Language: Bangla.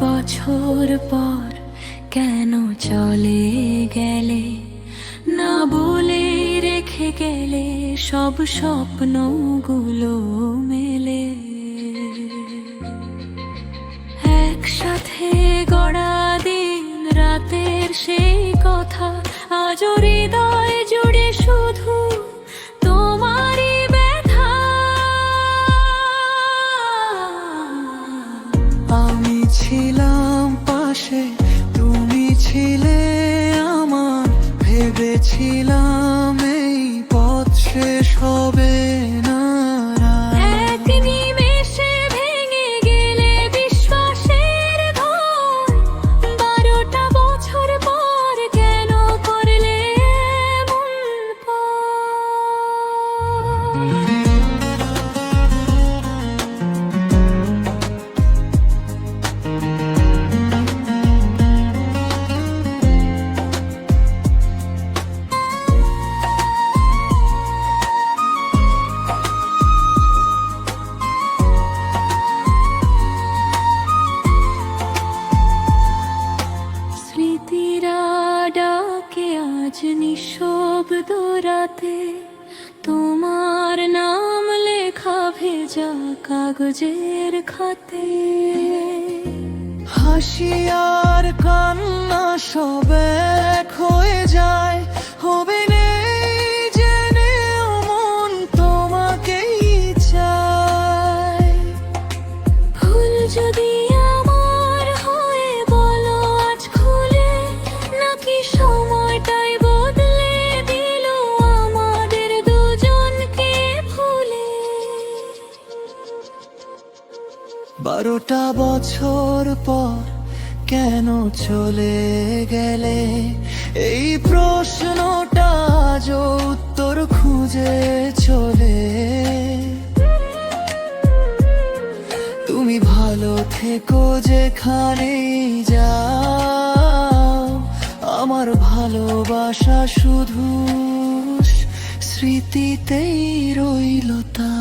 বছর পর কেন চলে গেলে, না বলে রেখে গেলে সব স্বপ্নগুলো মেলে। একসাথে গড়া দিন রাতের সেই কথা আজও হৃদয় জুড়ে শুধু তোমারই ব্যথা। আমি ছিলাম পাশে, তুমি ছিলে আমার, ভেবেছিলাম এই পথ শেষ হবে না। এক নিমেষে ভেঙে গেলে বিশ্বাসের ঘর, 12টা বছর পর কেন করলে এমন স্মৃতিরা ডাকে আজ নিঃশব্দ রাতে, তোমার নাম লেখা ভেজা কাগজের খাতে। হাসি আর কান্না সব এক হয়ে যায়, হবে নেই জেনেও মন তোমাকেই চায়। ভুল যদি আমার হয়ে বলো আজ খুলে, নাকি সময়টাই বদলে দিল আমাদের দুজনকে ভুলে। 12টা বছর পর কেন চলে গেলে, এই প্রশ্নটা আজও উত্তর খুঁজে চলে। তুমি ভালো থেকো যেখানেই যাও, আমার ভালোবাসা শুধু স্মৃতিতেই রইল তা।